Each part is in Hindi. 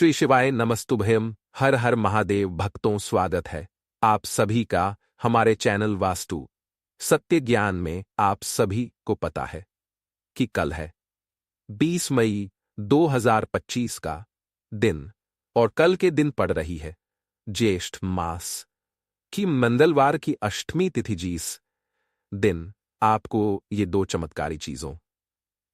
श्री शिवाय नमस्तुभ्यम। हर हर महादेव भक्तों, स्वागत है आप सभी का हमारे चैनल वास्तु सत्य ज्ञान में। आप सभी को पता है कि कल है 20 मई 2025 का दिन और कल के दिन पड़ रही है ज्येष्ठ मास की मंगलवार की अष्टमी तिथि। जिस दिन आपको ये दो चमत्कारी चीजों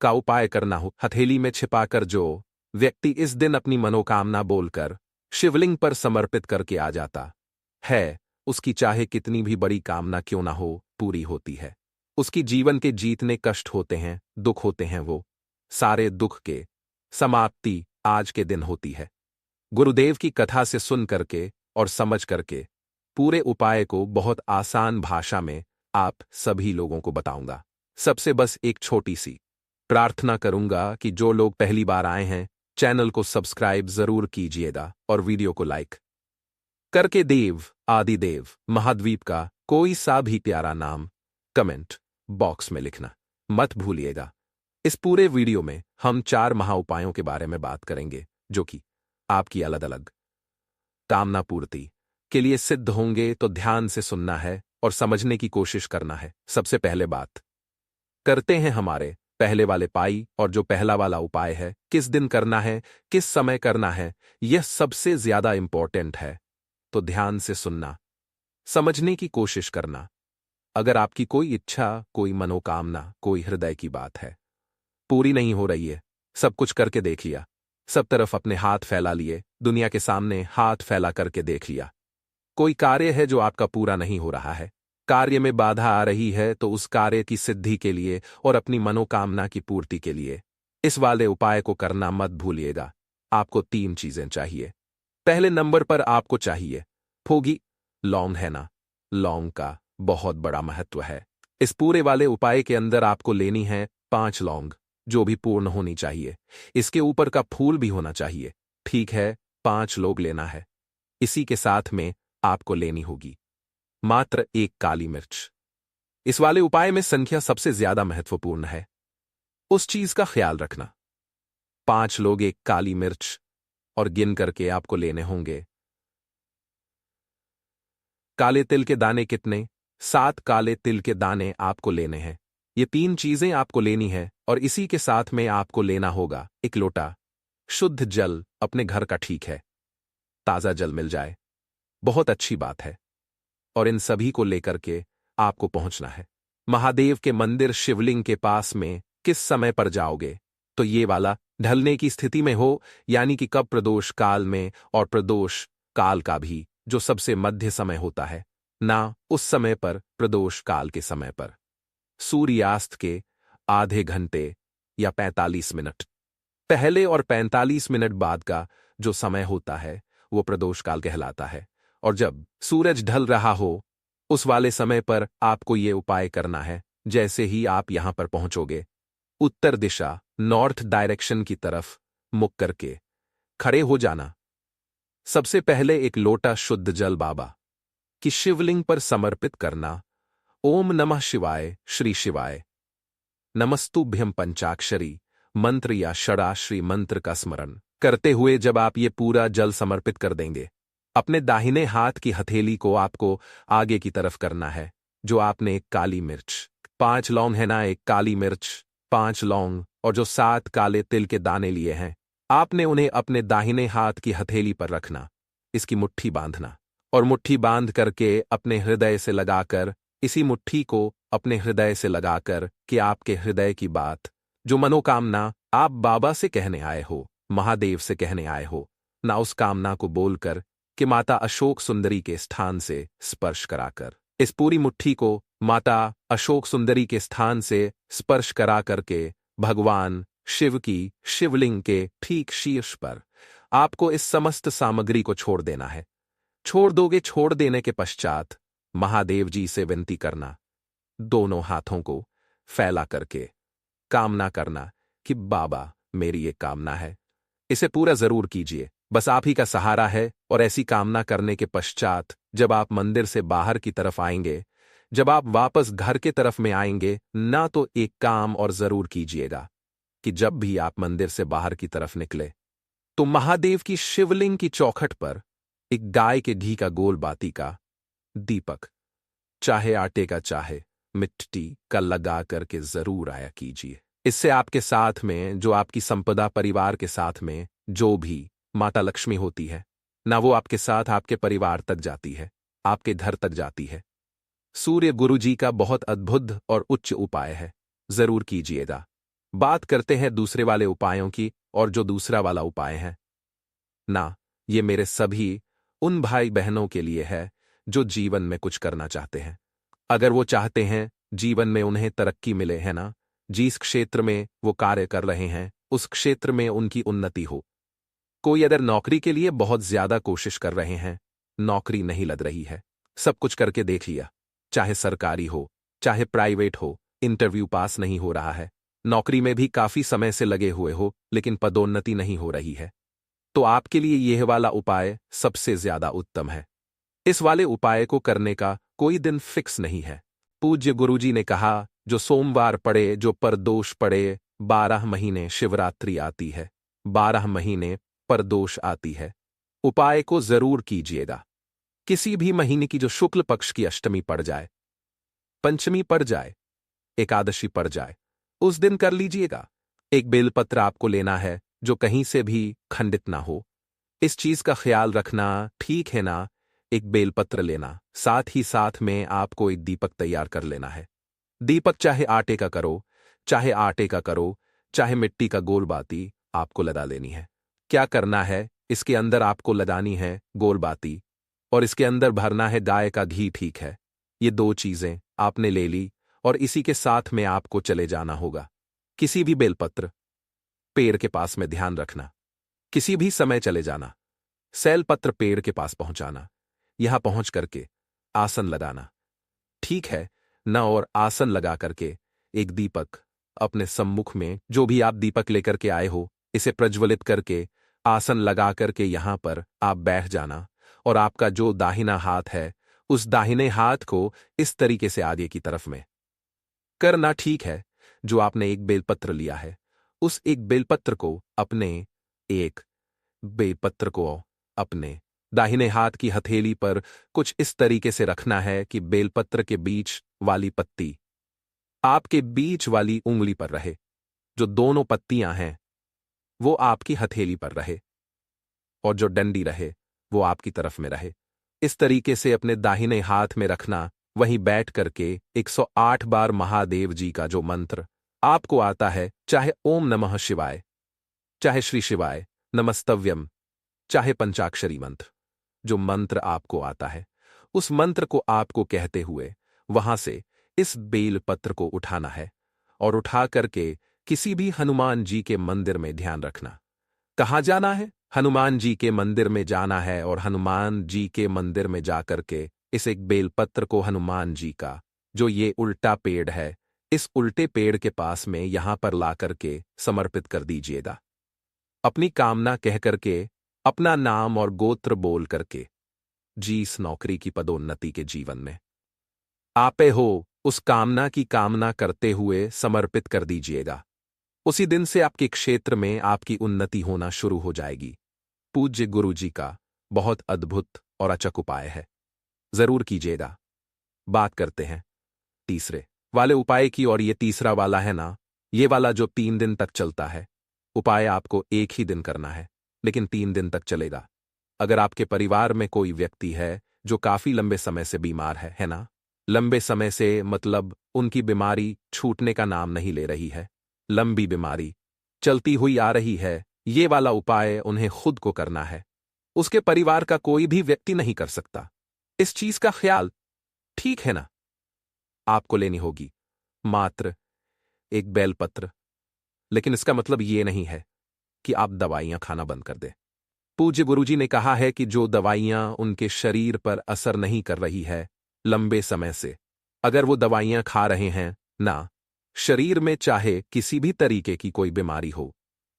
का उपाय करना हो, हथेली में छिपाकर जो व्यक्ति इस दिन अपनी मनोकामना बोलकर शिवलिंग पर समर्पित करके आ जाता है, उसकी चाहे कितनी भी बड़ी कामना क्यों ना हो, पूरी होती है। उसकी जीवन के जीतने कष्ट होते हैं, दुख होते हैं, वो सारे दुख के समाप्ति आज के दिन होती है। गुरुदेव की कथा से सुन करके और समझ करके पूरे उपाय को बहुत आसान भाषा में आप सभी लोगों को बताऊंगा। सबसे बस एक छोटी सी प्रार्थना करूंगा कि जो लोग पहली बार आए हैं, चैनल को सब्सक्राइब जरूर कीजिएगा और वीडियो को लाइक करके देव आदिदेव महाद्वीप का कोई सा भी प्यारा नाम कमेंट बॉक्स में लिखना मत भूलिएगा। इस पूरे वीडियो में हम 4 महा उपायों के बारे में बात करेंगे जो कि आपकी अलग अलग कामना पूर्ति के लिए सिद्ध होंगे, तो ध्यान से सुनना है और समझने की कोशिश करना है। सबसे पहले बात करते हैं हमारे पहले वाले पाई, और जो पहला वाला उपाय है, किस दिन करना है, किस समय करना है, यह सबसे ज्यादा इंपॉर्टेंट है। तो ध्यान से सुनना, समझने की कोशिश करना। अगर आपकी कोई इच्छा, कोई मनोकामना, कोई हृदय की बात है, पूरी नहीं हो रही है, सब कुछ करके देख लिया, सब तरफ अपने हाथ फैला लिए, दुनिया के सामने हाथ फैला करके देख लिया, कोई कार्य है जो आपका पूरा नहीं हो रहा है, कार्य में बाधा आ रही है, तो उस कार्य की सिद्धि के लिए और अपनी मनोकामना की पूर्ति के लिए इस वाले उपाय को करना मत भूलिएगा। आपको 3 चीजें चाहिए। पहले नंबर पर आपको चाहिए फोगी लौंग, है ना। लौंग का बहुत बड़ा महत्व है। इस पूरे वाले उपाय के अंदर आपको लेनी है 5 लौंग, जो भी पूर्ण होनी चाहिए। इसके ऊपर का फूल भी होना चाहिए। ठीक है, 5 लोग लेना है। इसी के साथ में आपको लेनी होगी मात्र 1 काली मिर्च। इस वाले उपाय में संख्या सबसे ज्यादा महत्वपूर्ण है, उस चीज का ख्याल रखना। 5 लोग 1 काली मिर्च और गिन करके आपको लेने होंगे। काले तिल के दाने कितने? 7 काले तिल के दाने आपको लेने हैं। ये 3 चीजें आपको लेनी है और इसी के साथ में आपको लेना होगा 1 लोटा शुद्ध जल। अपने घर का ठीक है, ताजा जल मिल जाए बहुत अच्छी बात है। और इन सभी को लेकर के आपको पहुंचना है महादेव के मंदिर शिवलिंग के पास में। किस समय पर जाओगे? तो ये वाला ढलने की स्थिति में हो, यानी कि कब प्रदोष काल में, और प्रदोष काल का भी जो सबसे मध्य समय होता है ना, उस समय पर, प्रदोष काल के समय पर सूर्यास्त के आधे घंटे या 45 मिनट पहले और 45 मिनट बाद का जो समय होता है वो प्रदोष काल कहलाता है। और जब सूरज ढल रहा हो, उस वाले समय पर आपको ये उपाय करना है। जैसे ही आप यहां पर पहुंचोगे, उत्तर दिशा नॉर्थ डायरेक्शन की तरफ मुख करके खड़े हो जाना। सबसे पहले 1 लोटा शुद्ध जल बाबा की शिवलिंग पर समर्पित करना। ओम नमः शिवाय, श्री शिवाय नमस्तुभ्यम पंचाक्षरी मंत्र या षडाश्री मंत्र का स्मरण करते हुए जब आप ये पूरा जल समर्पित कर देंगे, अपने दाहिने हाथ की हथेली को आपको आगे की तरफ करना है। जो आपने 1 काली मिर्च, 5 लौंग है ना, 1 काली मिर्च, 5 लौंग और जो 7 काले तिल के दाने लिए हैं, आपने उन्हें अपने दाहिने हाथ की हथेली पर रखना। इसकी मुट्ठी बांधना और मुट्ठी बांध करके अपने हृदय से लगाकर, इसी मुट्ठी को अपने हृदय से लगाकर कि आपके हृदय की बात, जो मनोकामना आप बाबा से कहने आए हो, महादेव से कहने आए हो ना, उस कामना को बोलकर कि माता अशोक सुंदरी के स्थान से स्पर्श कराकर, इस पूरी मुट्ठी को माता अशोक सुंदरी के स्थान से स्पर्श करा करके भगवान शिव की शिवलिंग के ठीक शीर्ष पर आपको इस समस्त सामग्री को छोड़ देना है। छोड़ दोगे, छोड़ देने के पश्चात महादेव जी से विनती करना, दोनों हाथों को फैला करके कामना करना कि बाबा मेरी ये कामना है, इसे पूरा जरूर कीजिए, बस आप ही का सहारा है। और ऐसी कामना करने के पश्चात जब आप मंदिर से बाहर की तरफ आएंगे, जब आप वापस घर के तरफ में आएंगे ना, तो एक काम और जरूर कीजिएगा कि जब भी आप मंदिर से बाहर की तरफ निकले, तो महादेव की शिवलिंग की चौखट पर एक गाय के घी का गोल बाती का दीपक, चाहे आटे का चाहे मिट्टी का, लगा करके जरूर आया कीजिए। इससे आपके साथ में जो आपकी संपदा, परिवार के साथ में जो भी माता लक्ष्मी होती है ना, वो आपके साथ आपके परिवार तक जाती है, आपके घर तक जाती है। सूर्य गुरु जी का बहुत अद्भुत और उच्च उपाय है, जरूर कीजिएगा। बात करते हैं दूसरे वाले उपायों की, और जो दूसरा वाला उपाय है ना, ये मेरे सभी उन भाई बहनों के लिए है जो जीवन में कुछ करना चाहते हैं। अगर वो चाहते हैं जीवन में उन्हें तरक्की मिले, है ना, जिस क्षेत्र में वो कार्य कर रहे हैं उस क्षेत्र में उनकी उन्नति हो। कोई अगर नौकरी के लिए बहुत ज्यादा कोशिश कर रहे हैं, नौकरी नहीं लग रही है, सब कुछ करके देख लिया, चाहे सरकारी हो चाहे प्राइवेट हो, इंटरव्यू पास नहीं हो रहा है, नौकरी में भी काफी समय से लगे हुए हो लेकिन पदोन्नति नहीं हो रही है, तो आपके लिए यह वाला उपाय सबसे ज्यादा उत्तम है। इस वाले उपाय को करने का कोई दिन फिक्स नहीं है। पूज्य गुरुजी ने कहा, जो सोमवार पड़े, जो परदोष पड़े, 12 महीने शिवरात्रि आती है, 12 महीने परदोष आती है, उपाय को जरूर कीजिएगा। किसी भी महीने की जो शुक्ल पक्ष की अष्टमी पड़ जाए, पंचमी पड़ जाए, एकादशी पड़ जाए, उस दिन कर लीजिएगा। एक बेलपत्र आपको लेना है जो कहीं से भी खंडित ना हो, इस चीज का ख्याल रखना, ठीक है ना। एक बेलपत्र लेना, साथ ही साथ में आपको एक दीपक तैयार कर लेना है। दीपक चाहे आटे का करो, चाहे आटे का करो, चाहे मिट्टी का गोल बाती आपको लगा लेनी है। क्या करना है, इसके अंदर आपको लगानी है गोल बाती और इसके अंदर भरना है गाय का घी, ठीक है। ये 2 चीजें आपने ले ली और इसी के साथ में आपको चले जाना होगा किसी भी बेलपत्र पेड़ के पास में। ध्यान रखना, किसी भी समय चले जाना, सैलपत्र पेड़ के पास पहुंचाना, यहां पहुंच करके आसन लगाना, ठीक है न। और आसन लगा करके एक दीपक अपने सम्मुख में, जो भी आप दीपक लेकर के आए हो, इसे प्रज्वलित करके आसन लगा करके यहां पर आप बैठ जाना। और आपका जो दाहिना हाथ है, उस दाहिने हाथ को इस तरीके से आगे की तरफ में करना, ठीक है। जो आपने एक बेलपत्र लिया है, उस एक बेलपत्र को अपने दाहिने हाथ की हथेली पर कुछ इस तरीके से रखना है कि बेलपत्र के बीच वाली पत्ती आपके बीच वाली उंगली पर रहे, जो दोनों पत्तियां हैं वो आपकी हथेली पर रहे, और जो डंडी रहे वो आपकी तरफ में रहे। इस तरीके से अपने दाहिने हाथ में रखना, वहीं बैठ करके 108 बार महादेव जी का जो मंत्र आपको आता है, चाहे ओम नमः शिवाय, चाहे श्री शिवाय नमस्तव्यम, चाहे पंचाक्षरी मंत्र, जो मंत्र आपको आता है, उस मंत्र को आपको कहते हुए वहां से इस बेल पत्र को उठाना है और उठा करके किसी भी हनुमान जी के मंदिर में, ध्यान रखना कहाँ जाना है, हनुमान जी के मंदिर में जाना है। और हनुमान जी के मंदिर में जाकर के इस एक बेलपत्र को हनुमान जी का जो ये उल्टा पेड़ है, इस उल्टे पेड़ के पास में यहां पर ला करके समर्पित कर दीजिएगा। अपनी कामना कह करके, अपना नाम और गोत्र बोल करके, जिस नौकरी की पदोन्नति के जीवन में आपे हो, उस कामना की कामना करते हुए समर्पित कर दीजिएगा। उसी दिन से आपके क्षेत्र में आपकी उन्नति होना शुरू हो जाएगी। पूज्य गुरु जी का बहुत अद्भुत और अचूक उपाय है, जरूर कीजिएगा। बात करते हैं तीसरे वाले उपाय की, और ये तीसरा वाला है ना, ये वाला जो 3 दिन तक चलता है। उपाय आपको एक ही दिन करना है लेकिन 3 दिन तक चलेगा। अगर आपके परिवार में कोई व्यक्ति है जो काफी लंबे समय से बीमार है ना, लंबे समय से मतलब उनकी बीमारी छूटने का नाम नहीं ले रही है, लंबी बीमारी चलती हुई आ रही है, ये वाला उपाय उन्हें खुद को करना है, उसके परिवार का कोई भी व्यक्ति नहीं कर सकता। इस चीज का ख्याल, ठीक है ना। आपको लेनी होगी मात्र एक बेलपत्र, लेकिन इसका मतलब ये नहीं है कि आप दवाइयां खाना बंद कर दें। पूज्य गुरुजी ने कहा है कि जो दवाइयां उनके शरीर पर असर नहीं कर रही है लंबे समय से, अगर वो दवाइयां खा रहे हैं ना, शरीर में चाहे किसी भी तरीके की कोई बीमारी हो,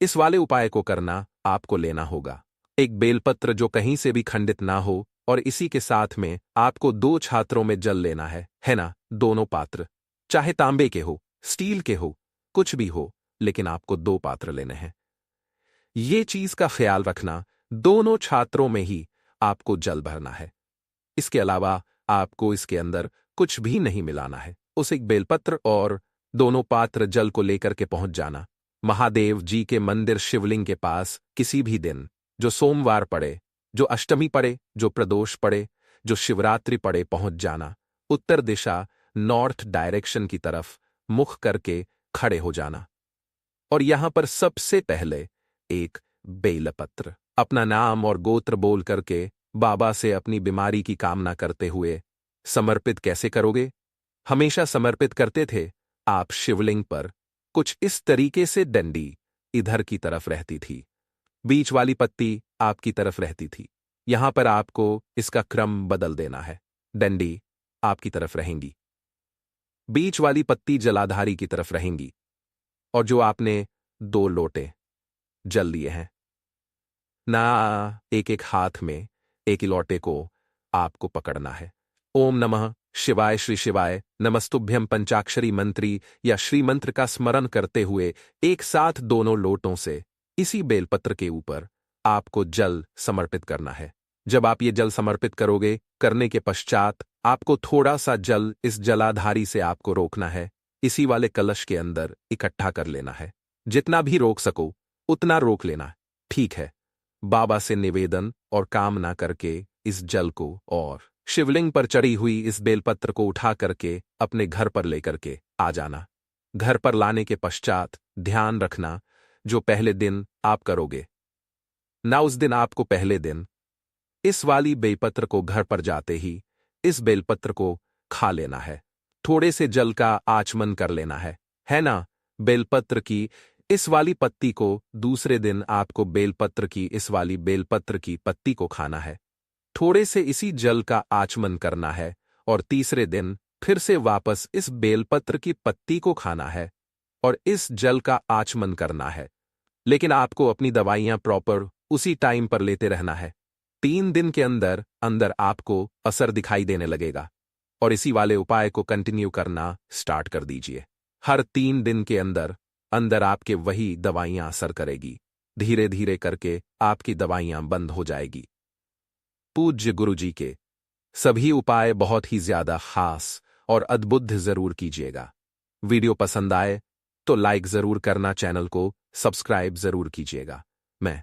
इस वाले उपाय को करना आपको लेना होगा। एक बेलपत्र जो कहीं से भी खंडित ना हो, और इसी के साथ में आपको 2 छात्रों में जल लेना है ना, दोनों पात्र, चाहे तांबे के हो, स्टील के हो, कुछ भी हो, लेकिन आपको 2 पात्र लेने हैं। ये चीज का ख्याल रखना, दोनों छात्रों में ही आपको जल भरना है। इसके अलावा आपको इसके अंदर कुछ भी नहीं मिलाना है। उस एक बेलपत्र और दोनों पात्र जल को लेकर के पहुंच जाना महादेव जी के मंदिर शिवलिंग के पास किसी भी दिन, जो सोमवार पड़े, जो अष्टमी पड़े, जो प्रदोष पड़े, जो शिवरात्रि पड़े, पहुंच जाना। उत्तर दिशा नॉर्थ डायरेक्शन की तरफ मुख करके खड़े हो जाना और यहां पर सबसे पहले एक बेलपत्र, अपना नाम और गोत्र बोल करके बाबा से अपनी बीमारी की कामना करते हुए समर्पित कैसे करोगे? हमेशा समर्पित करते थे आप शिवलिंग पर। कुछ इस तरीके से डंडी इधर की तरफ रहती थी, बीच वाली पत्ती आपकी तरफ रहती थी। यहां पर आपको इसका क्रम बदल देना है। डंडी आपकी तरफ रहेंगी, बीच वाली पत्ती जलाधारी की तरफ रहेंगी और जो आपने 2 लोटे जल लिए हैं ना, एक एक हाथ में एक ही लोटे को आपको पकड़ना है। ओम नमः शिवाय, श्री शिवाय, नमस्तुभ्यम पंचाक्षरी मंत्री या श्री मंत्र का स्मरण करते हुए एक साथ दोनों लोटों से इसी बेलपत्र के ऊपर आपको जल समर्पित करना है। जब आप ये जल समर्पित करोगे, करने के पश्चात आपको थोड़ा सा जल इस जलाधारी से आपको रोकना है, इसी वाले कलश के अंदर इकट्ठा कर लेना है। जितना भी रोक सको उतना रोक लेना, ठीक है? बाबा से निवेदन और कामना करके इस जल को और शिवलिंग पर चढ़ी हुई इस बेलपत्र को उठा करके अपने घर पर लेकर के आ जाना। घर पर लाने के पश्चात ध्यान रखना, जो पहले दिन आप करोगे ना, उस दिन आपको पहले दिन इस वाली बेलपत्र को घर पर जाते ही इस बेलपत्र को खा लेना है। थोड़े से जल का आचमन कर लेना है ना? बेलपत्र की इस वाली पत्ती को दूसरे दिन आपको बेलपत्र की इस वाली बेलपत्र की पत्ती को खाना है। थोड़े से इसी जल का आचमन करना है और तीसरे दिन फिर से वापस इस बेलपत्र की पत्ती को खाना है और इस जल का आचमन करना है। लेकिन आपको अपनी दवाइयां प्रॉपर उसी टाइम पर लेते रहना है। 3 दिन के अंदर अंदर आपको असर दिखाई देने लगेगा और इसी वाले उपाय को कंटिन्यू करना स्टार्ट कर दीजिए। हर 3 दिन के अंदर अंदर आपके वही दवाइयां असर करेगी। धीरे धीरे करके आपकी दवाइयां बंद हो जाएगी। पूज्य गुरु जी के सभी उपाय बहुत ही ज्यादा खास और अद्भुत जरूर कीजिएगा। वीडियो पसंद आए तो लाइक जरूर करना, चैनल को सब्सक्राइब जरूर कीजिएगा। मैं